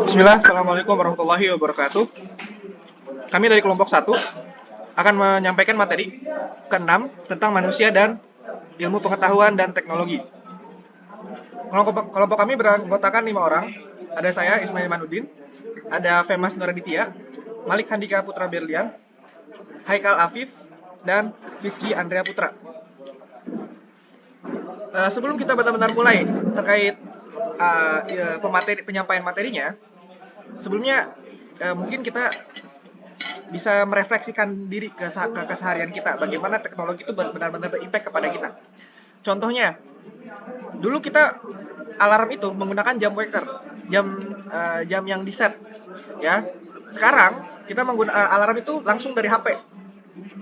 Bismillah, Assalamualaikum warahmatullahi wabarakatuh. Kami dari kelompok 1 akan menyampaikan materi ke-6 tentang manusia dan ilmu pengetahuan dan teknologi. Kelompok kami beranggotakan 5 orang. Ada saya, Ismail Manudin, ada Femas Nuraditya, Malik Handika Putra Berlian, Haikal Afif, dan Fiski Andrea Putra. Sebelum kita benar-benar mulai terkait penyampaian materinya, sebelumnya mungkin kita bisa merefleksikan diri ke keseharian kita, bagaimana teknologi itu benar-benar berimpact kepada kita. Contohnya, dulu kita alarm itu menggunakan jam waker, jam yang di set, ya. Sekarang kita menggunakan alarm itu langsung dari HP,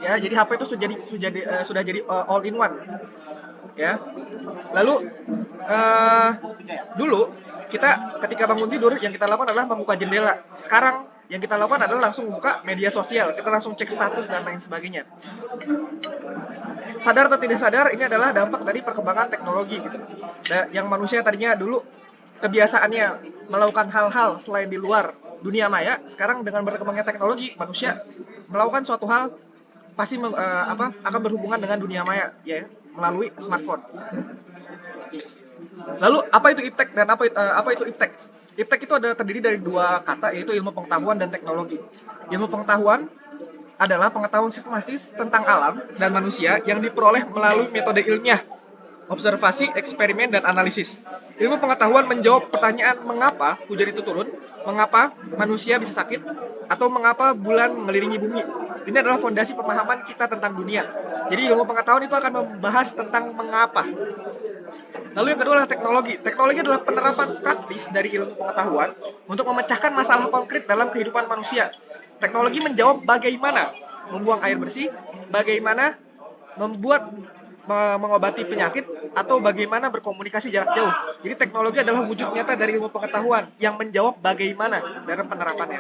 ya. Jadi HP itu sudah jadi all in one, ya. Lalu dulu kita ketika bangun tidur yang kita lakukan adalah membuka jendela. Sekarang yang kita lakukan adalah langsung membuka media sosial, kita langsung cek status dan lain sebagainya. Sadar atau tidak sadar, ini adalah dampak dari perkembangan teknologi gitu. Yang manusia tadinya dulu kebiasaannya melakukan hal-hal selain di luar dunia maya, sekarang dengan berkembangnya teknologi, manusia melakukan suatu hal pasti akan berhubungan dengan dunia maya, ya, melalui smartphone. Lalu apa itu iptek dan apa itu iptek? Iptek itu terdiri dari dua kata, yaitu ilmu pengetahuan dan teknologi. Ilmu pengetahuan adalah pengetahuan sistematis tentang alam dan manusia yang diperoleh melalui metode ilmiah, observasi, eksperimen, dan analisis. Ilmu pengetahuan menjawab pertanyaan mengapa hujan itu turun, mengapa manusia bisa sakit, atau mengapa bulan mengelilingi bumi. Ini adalah fondasi pemahaman kita tentang dunia. Jadi ilmu pengetahuan itu akan membahas tentang mengapa. Lalu yang kedua adalah teknologi. Teknologi adalah penerapan praktis dari ilmu pengetahuan untuk memecahkan masalah konkret dalam kehidupan manusia. Teknologi menjawab bagaimana membuang air bersih, bagaimana mengobati penyakit, atau bagaimana berkomunikasi jarak jauh. Jadi teknologi adalah wujud nyata dari ilmu pengetahuan yang menjawab bagaimana dalam penerapannya.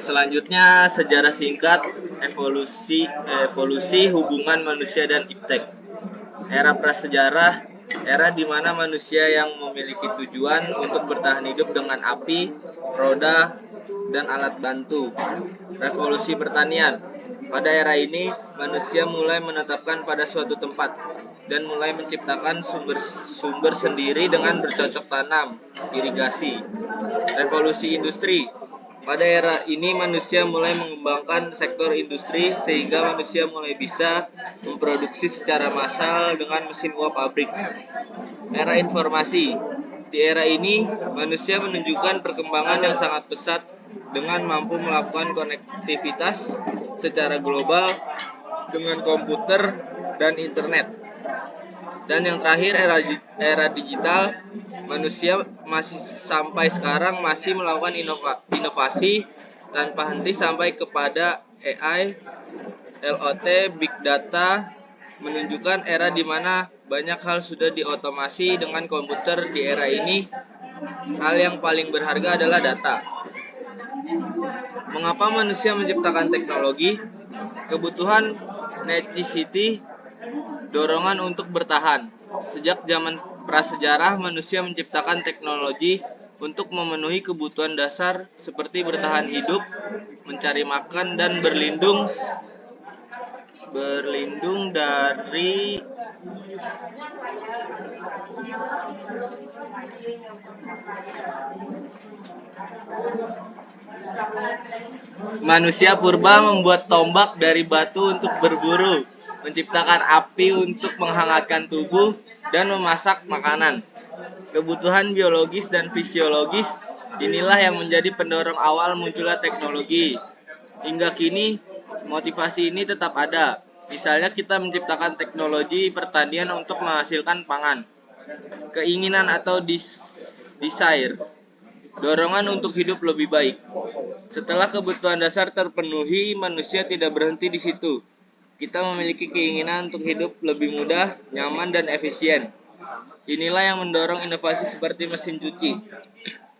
Selanjutnya, sejarah singkat evolusi hubungan manusia dan iptek. Era prasejarah, era di mana manusia yang memiliki tujuan untuk bertahan hidup dengan api, roda, dan alat bantu. Revolusi pertanian. Pada era ini, manusia mulai menetapkan pada suatu tempat dan mulai menciptakan sumber sendiri dengan bercocok tanam, irigasi. Revolusi industri. Pada era ini manusia mulai mengembangkan sektor industri sehingga manusia mulai bisa memproduksi secara massal dengan mesin uap pabrik. Era informasi. Di era ini manusia menunjukkan perkembangan yang sangat pesat dengan mampu melakukan konektivitas secara global dengan komputer dan internet. Dan yang terakhir, era digital. Manusia masih sampai sekarang masih melakukan inovasi tanpa henti sampai kepada AI, LOT, Big Data, menunjukkan era di mana banyak hal sudah diotomasi dengan komputer. Di era ini, hal yang paling berharga adalah data. Mengapa manusia menciptakan teknologi? Kebutuhan necessity, dorongan untuk bertahan. Sejak zaman prasejarah, manusia menciptakan teknologi untuk memenuhi kebutuhan dasar seperti bertahan hidup, mencari makan, dan berlindung dari manusia purba membuat tombak dari batu untuk berburu, menciptakan api untuk menghangatkan tubuh, dan memasak makanan. Kebutuhan biologis dan fisiologis, inilah yang menjadi pendorong awal munculnya teknologi. Hingga kini, motivasi ini tetap ada. Misalnya kita menciptakan teknologi pertanian untuk menghasilkan pangan. Keinginan atau desire, dorongan untuk hidup lebih baik. Setelah kebutuhan dasar terpenuhi, manusia tidak berhenti di situ. Kita memiliki keinginan untuk hidup lebih mudah, nyaman, dan efisien. Inilah yang mendorong inovasi seperti mesin cuci.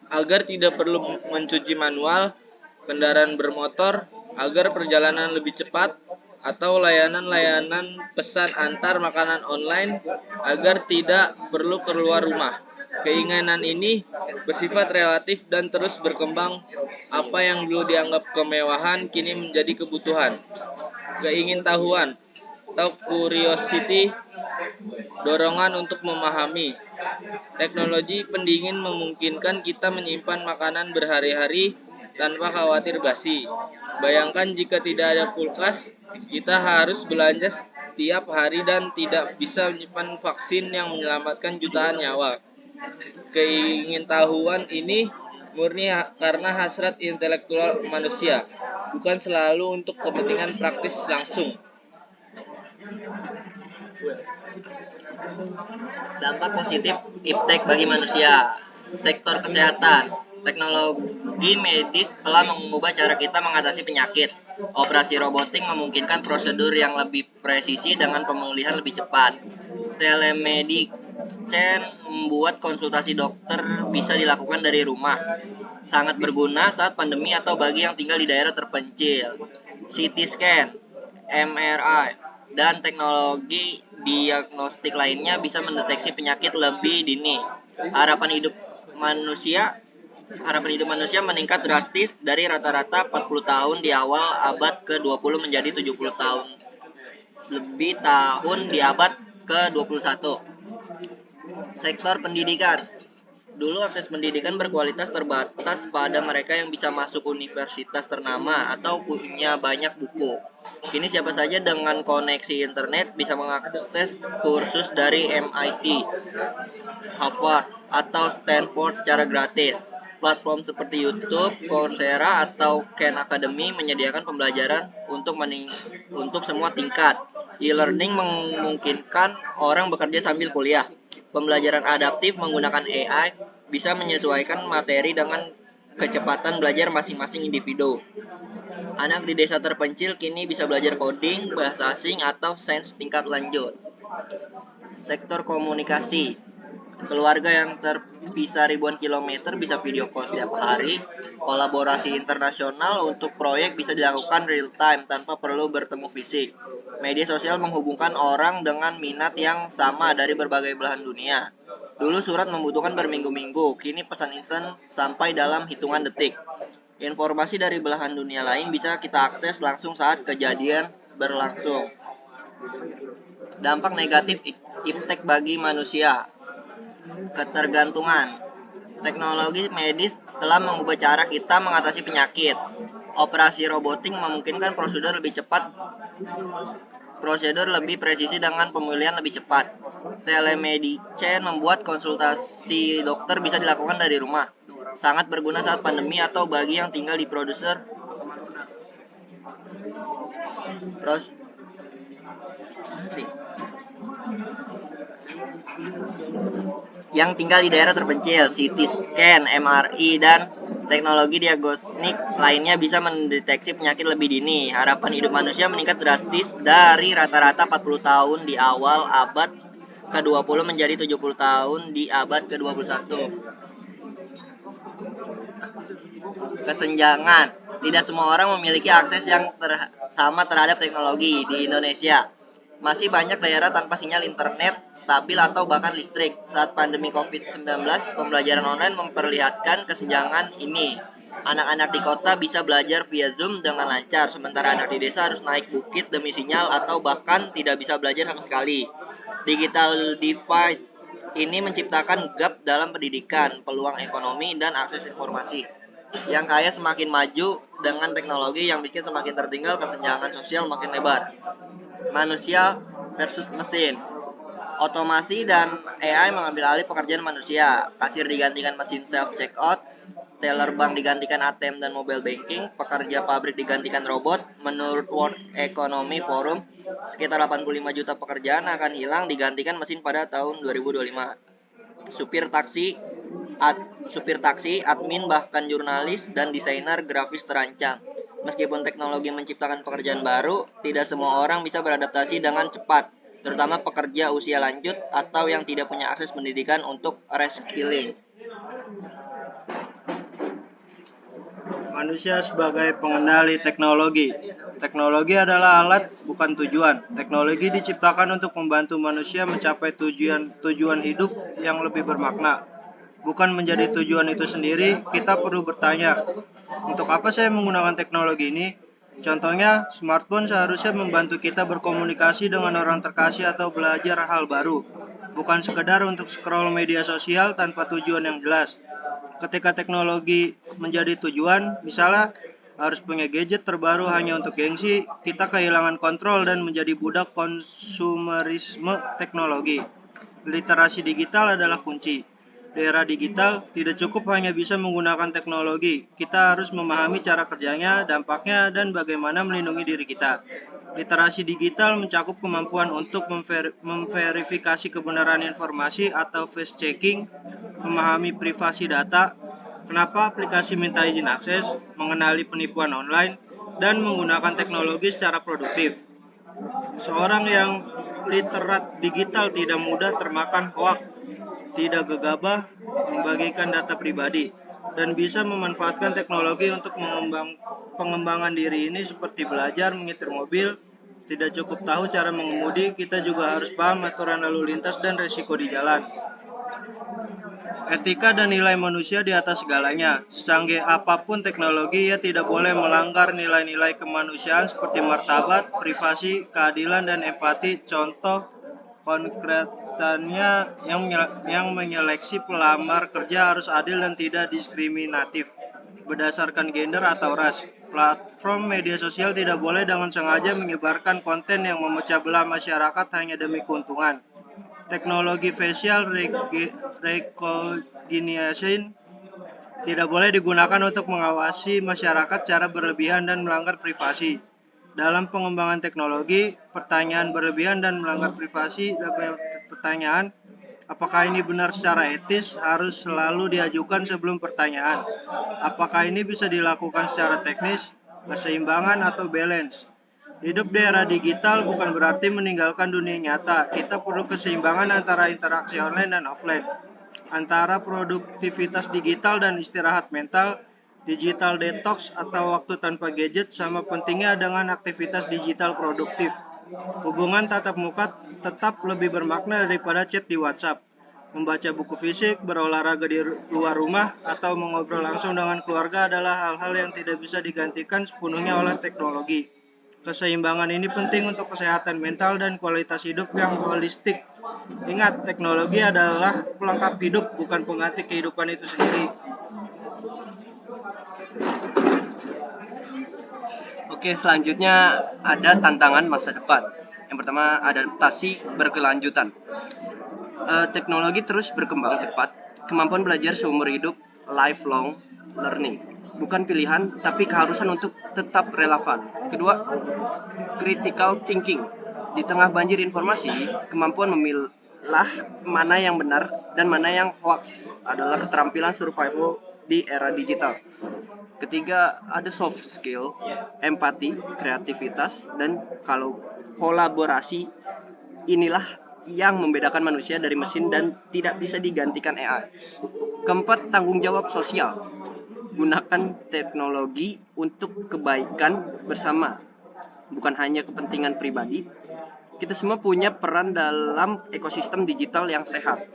Agar tidak perlu mencuci manual, kendaraan bermotor, agar perjalanan lebih cepat, atau layanan-layanan pesan antar makanan online agar tidak perlu keluar rumah. Keinginan ini bersifat relatif dan terus berkembang. Apa yang dulu dianggap kemewahan kini menjadi kebutuhan. Keingintahuan atau curiosity, dorongan untuk memahami. Teknologi pendingin memungkinkan kita menyimpan makanan berhari-hari tanpa khawatir basi. Bayangkan jika tidak ada kulkas, kita harus belanja setiap hari dan tidak bisa menyimpan vaksin yang menyelamatkan jutaan nyawa. Keingintahuan ini murni karena hasrat intelektual manusia, bukan selalu untuk kepentingan praktis langsung. Dampak positif iptek bagi manusia. Sektor kesehatan. Teknologi medis telah mengubah cara kita mengatasi penyakit. Operasi robotik memungkinkan prosedur yang lebih presisi dengan pemulihan lebih cepat. Telemedicine membuat konsultasi dokter bisa dilakukan dari rumah. Sangat berguna saat pandemi atau bagi yang tinggal di daerah terpencil. CT scan, MRI, dan teknologi diagnostik lainnya bisa mendeteksi penyakit lebih dini. Harapan hidup manusia Harapan hidup manusia meningkat drastis dari rata-rata 40 tahun di awal abad ke-20 menjadi 70 tahun lebih tahun di abad ke-21. Sektor pendidikan. Dulu akses pendidikan berkualitas terbatas pada mereka yang bisa masuk universitas ternama atau punya banyak buku. Kini siapa saja dengan koneksi internet bisa mengakses kursus dari MIT, Harvard, atau Stanford secara gratis. Platform seperti YouTube, Coursera, atau Khan Academy menyediakan pembelajaran untuk semua tingkat. E-learning memungkinkan orang bekerja sambil kuliah. Pembelajaran adaptif menggunakan AI bisa menyesuaikan materi dengan kecepatan belajar masing-masing individu. Anak di desa terpencil kini bisa belajar coding, bahasa asing, atau sains tingkat lanjut. Sektor komunikasi. Keluarga yang terpisah ribuan kilometer bisa video call setiap hari. Kolaborasi internasional untuk proyek bisa dilakukan real time tanpa perlu bertemu fisik. Media sosial menghubungkan orang dengan minat yang sama dari berbagai belahan dunia. Dulu surat membutuhkan berminggu-minggu, kini pesan instan sampai dalam hitungan detik. Informasi dari belahan dunia lain bisa kita akses langsung saat kejadian berlangsung. Dampak negatif iptek bagi manusia. Ketergantungan. Teknologi medis telah mengubah cara kita mengatasi penyakit. Operasi robotik memungkinkan prosedur lebih presisi dengan pemulihan lebih cepat. Telemedicine membuat konsultasi dokter bisa dilakukan dari rumah. Sangat berguna saat pandemi atau bagi yang tinggal di yang tinggal di daerah terpencil. CT scan, MRI, dan teknologi diagnostik lainnya bisa mendeteksi penyakit lebih dini. Harapan hidup manusia meningkat drastis dari rata-rata 40 tahun di awal abad ke-20 menjadi 70 tahun di abad ke-21. Kesenjangan. Tidak semua orang memiliki akses yang sama terhadap teknologi di Indonesia. Masih banyak daerah tanpa sinyal internet stabil atau bahkan listrik. Saat pandemi COVID-19, pembelajaran online memperlihatkan kesenjangan ini. Anak-anak di kota bisa belajar via Zoom dengan lancar, sementara anak di desa harus naik bukit demi sinyal atau bahkan tidak bisa belajar sama sekali. Digital divide ini menciptakan gap dalam pendidikan, peluang ekonomi, dan akses informasi. Yang kaya semakin maju dengan teknologi, yang miskin semakin tertinggal, kesenjangan sosial makin lebar. Manusia versus mesin. Otomasi dan AI mengambil alih pekerjaan manusia. Kasir digantikan mesin self-checkout, teller bank digantikan ATM dan mobile banking, pekerja pabrik digantikan robot. Menurut World Economy Forum, sekitar 85 juta pekerjaan akan hilang digantikan mesin pada tahun 2025. Supir taksi, admin, bahkan jurnalis dan desainer grafis terancam. Meskipun teknologi menciptakan pekerjaan baru, tidak semua orang bisa beradaptasi dengan cepat, terutama pekerja usia lanjut atau yang tidak punya akses pendidikan untuk reskilling. Manusia sebagai pengendali teknologi. Teknologi adalah alat, bukan tujuan. Teknologi diciptakan untuk membantu manusia mencapai tujuan hidup yang lebih bermakna. Bukan menjadi tujuan itu sendiri, kita perlu bertanya, untuk apa saya menggunakan teknologi ini? Contohnya, smartphone seharusnya membantu kita berkomunikasi dengan orang terkasih atau belajar hal baru, bukan sekedar untuk scroll media sosial tanpa tujuan yang jelas. Ketika teknologi menjadi tujuan, misalnya harus punya gadget terbaru hanya untuk gengsi, kita kehilangan kontrol dan menjadi budak konsumerisme teknologi. Literasi digital adalah kunci. Di era digital, tidak cukup hanya bisa menggunakan teknologi. Kita harus memahami cara kerjanya, dampaknya, dan bagaimana melindungi diri kita. Literasi digital mencakup kemampuan untuk memverifikasi kebenaran informasi atau face checking, memahami privasi data, kenapa aplikasi minta izin akses, mengenali penipuan online, dan menggunakan teknologi secara produktif. Seorang yang literat digital tidak mudah termakan hoaks, tidak gegabah membagikan data pribadi, dan bisa memanfaatkan teknologi untuk pengembangan diri ini seperti belajar menyetir mobil. Tidak cukup tahu cara mengemudi, kita juga harus paham aturan lalu lintas dan resiko di jalan. Etika dan nilai manusia di atas segalanya. Secanggih apapun teknologi, ia tidak boleh melanggar nilai-nilai kemanusiaan seperti martabat, privasi, keadilan, dan empati. Contoh konkretannya yang menyeleksi pelamar kerja harus adil dan tidak diskriminatif berdasarkan gender atau ras. Platform media sosial tidak boleh dengan sengaja menyebarkan konten yang memecah belah masyarakat hanya demi keuntungan. Teknologi facial recognition tidak boleh digunakan untuk mengawasi masyarakat secara berlebihan dan melanggar privasi. Dalam pengembangan teknologi, pertanyaan berlebihan dan melanggar privasi dan pertanyaan apakah ini benar secara etis harus selalu diajukan sebelum pertanyaan. Apakah ini bisa dilakukan secara teknis, keseimbangan atau balance? Hidup di era digital bukan berarti meninggalkan dunia nyata. Kita perlu keseimbangan antara interaksi online dan offline, antara produktivitas digital dan istirahat mental. Digital detox atau waktu tanpa gadget sama pentingnya dengan aktivitas digital produktif. Hubungan tatap muka tetap lebih bermakna daripada chat di WhatsApp. Membaca buku fisik, berolahraga di luar rumah, atau mengobrol langsung dengan keluarga adalah hal-hal yang tidak bisa digantikan sepenuhnya oleh teknologi. Keseimbangan ini penting untuk kesehatan mental dan kualitas hidup yang holistik. Ingat, teknologi adalah pelengkap hidup, bukan pengganti kehidupan itu sendiri. Oke, selanjutnya ada tantangan masa depan. Yang pertama, adaptasi berkelanjutan. Teknologi terus berkembang cepat. Kemampuan belajar seumur hidup, lifelong learning, bukan pilihan, tapi keharusan untuk tetap relevan. Kedua, critical thinking. Di tengah banjir informasi, kemampuan memilah mana yang benar dan mana yang hoax adalah keterampilan survival di era digital. Ketiga, ada soft skill, empati, kreativitas, dan kalau kolaborasi. Inilah yang membedakan manusia dari mesin dan tidak bisa digantikan AI. Keempat, tanggung jawab sosial. Gunakan teknologi untuk kebaikan bersama, bukan hanya kepentingan pribadi. Kita semua punya peran dalam ekosistem digital yang sehat.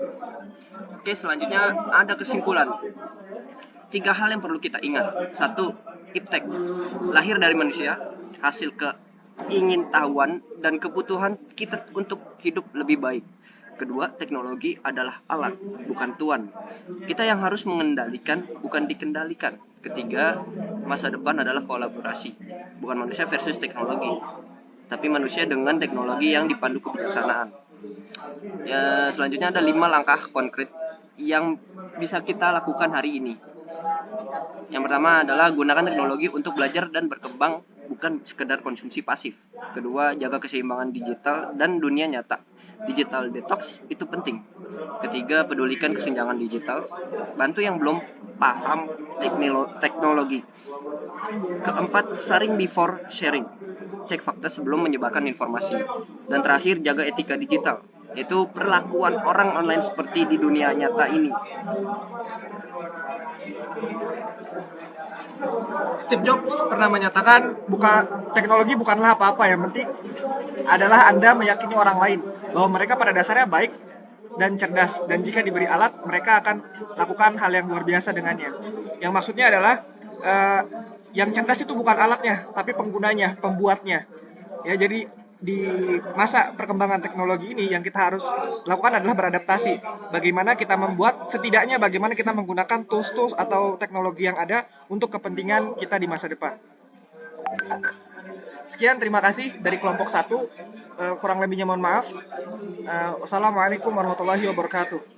Oke, selanjutnya ada kesimpulan. 3 hal yang perlu kita ingat. 1. Iptek lahir dari manusia, hasil keingintahuan dan kebutuhan kita untuk hidup lebih baik. Kedua, teknologi adalah alat, bukan tuan. Kita yang harus mengendalikan, bukan dikendalikan. Ketiga, masa depan adalah kolaborasi, bukan manusia versus teknologi, tapi manusia dengan teknologi yang dipandu kebijaksanaan. Ya, selanjutnya ada 5 langkah konkret yang bisa kita lakukan hari ini. Yang pertama adalah gunakan teknologi untuk belajar dan berkembang, bukan sekedar konsumsi pasif. Kedua, jaga keseimbangan digital dan dunia nyata. Digital detox itu penting. Ketiga, pedulikan kesenjangan digital. Bantu yang belum paham teknologi. Keempat, sharing before sharing. Cek fakta sebelum menyebarkan informasi. Dan terakhir, jaga etika digital, yaitu perlakuan orang online seperti di dunia nyata ini. Steve Jobs pernah menyatakan teknologi bukanlah apa-apa, yang penting adalah Anda meyakini orang lain bahwa mereka pada dasarnya baik dan cerdas, dan jika diberi alat mereka akan lakukan hal yang luar biasa dengannya. Yang maksudnya adalah yang cerdas itu bukan alatnya tapi penggunanya, pembuatnya. Ya, jadi di masa perkembangan teknologi ini yang kita harus lakukan adalah beradaptasi. Bagaimana kita setidaknya bagaimana kita menggunakan tools-tools atau teknologi yang ada untuk kepentingan kita di masa depan. Sekian, terima kasih dari kelompok 1. Kurang lebihnya mohon maaf. Wassalamualaikum warahmatullahi wabarakatuh.